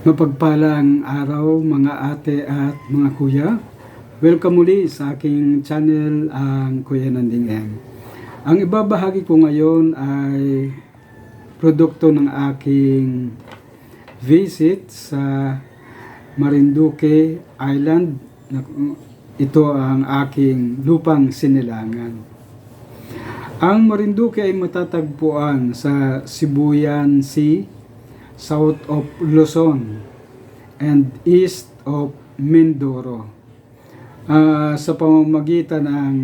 Mapagpalang araw mga ate at mga kuya. Welcome muli sa aking channel, ang Kuya Nanding M. Ang ibabahagi ko ngayon ay produkto ng aking visit sa Marinduque Island. Ito ang aking lupang sinilangan. Ang Marinduque ay matatagpuan sa Sibuyan Sea, south of Luzon and east of Mindoro, sa pamamagitan ng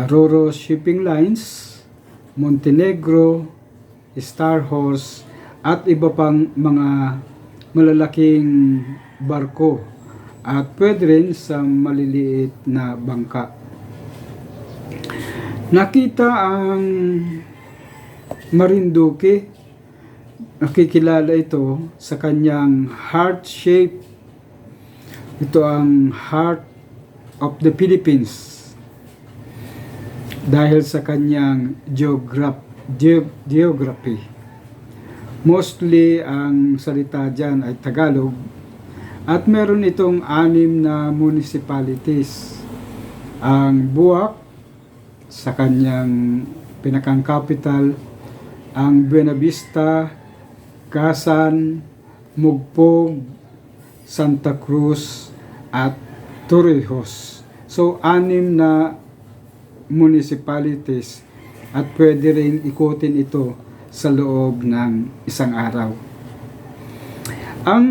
Roro Shipping Lines, Montenegro, Star Horse at iba pang mga malalaking barko at pwede rin sa maliliit na bangka. Nakita ang Marinduque, nakikilala ito sa kanyang heart shape. Ito ang heart of the Philippines dahil sa kanyang geography. Mostly ang salita dyan ay Tagalog at meron itong 6 na municipalities. Ang Buwak sa kanyang pinakang capital, ang Buena Vista, Gasan, Mugpog, Santa Cruz at Torrijos. So 6 na municipalities at pwede rin ikutin ito sa loob ng isang araw. Ang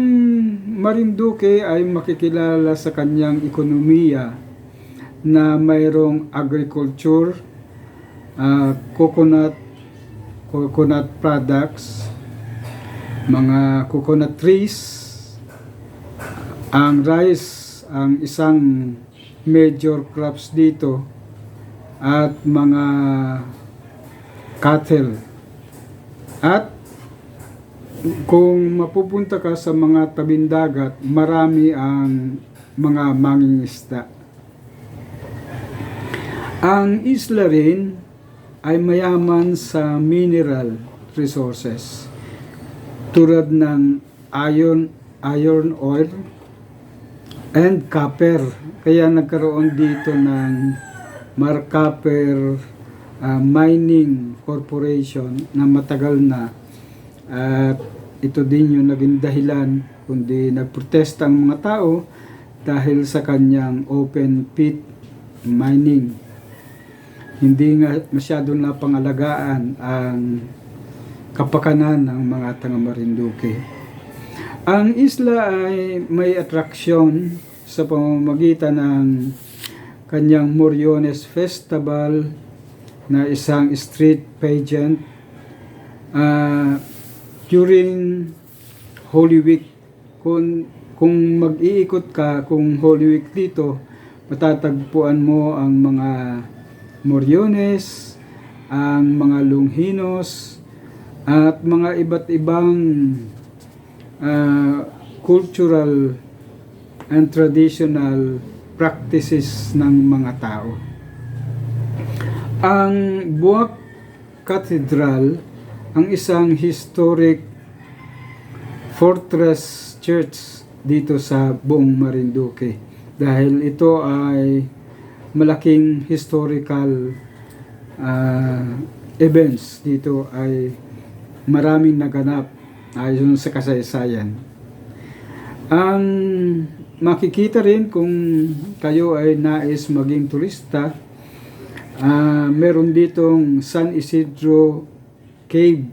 Marinduque ay makikilala sa kanyang ekonomiya na mayroong agriculture, coconut products, mga coconut trees, ang rice ang isang major crops dito, at mga cattle. At kung mapupunta ka sa mga tabing dagat, marami ang mga mangingisda. Ang isla rin ay mayaman sa mineral resources tulad ng iron ore and copper. Kaya nagkaroon dito ng Marcopper Mining Corporation na matagal na, at ito din yung naging dahilan kundi nagprotesta ang mga tao dahil sa kanyang open pit mining. Hindi nga masyadong napangalagaan ang kapakanan ng mga taga Marinduque. Ang isla ay may atraksyon sa pamamagitan ng kanyang Moriones Festival na isang street pageant during Holy Week. Kung mag-iikot ka kung Holy Week dito, matatagpuan mo ang mga Moriones, ang mga Longhinos, at mga iba't ibang cultural and traditional practices ng mga tao. Ang Buwak Cathedral ang isang historic fortress church dito sa buong Marinduque dahil ito ay malaking historical events dito, ay maraming naganap ayon sa kasaysayan. Ang makikita rin kung kayo ay nais maging turista, meron ditong San Isidro Cave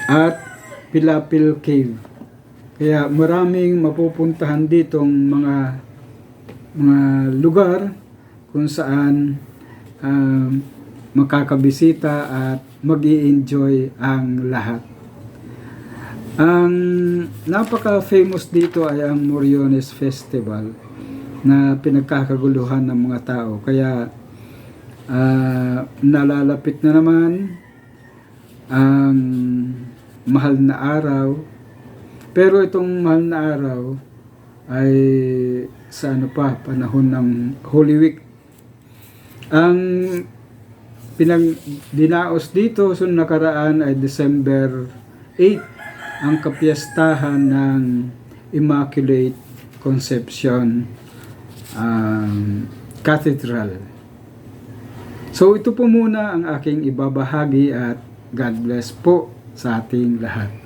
at Pilapil Cave. Kaya maraming mapupuntahan ditong mga lugar kung saan makakabisita at mag-i-enjoy ang lahat. Ang napaka-famous dito ay ang Moriones Festival na pinagkakaguluhan ng mga tao. Kaya nalalapit na naman ang mahal na araw. Pero itong mahal na araw ay sa panahon ng Holy Week. Ang dinaos dito sa nakaraan ay December 8 ang kapiyastahan ng Immaculate Conception Cathedral. So ito po muna ang aking ibabahagi at God bless po sa ating lahat.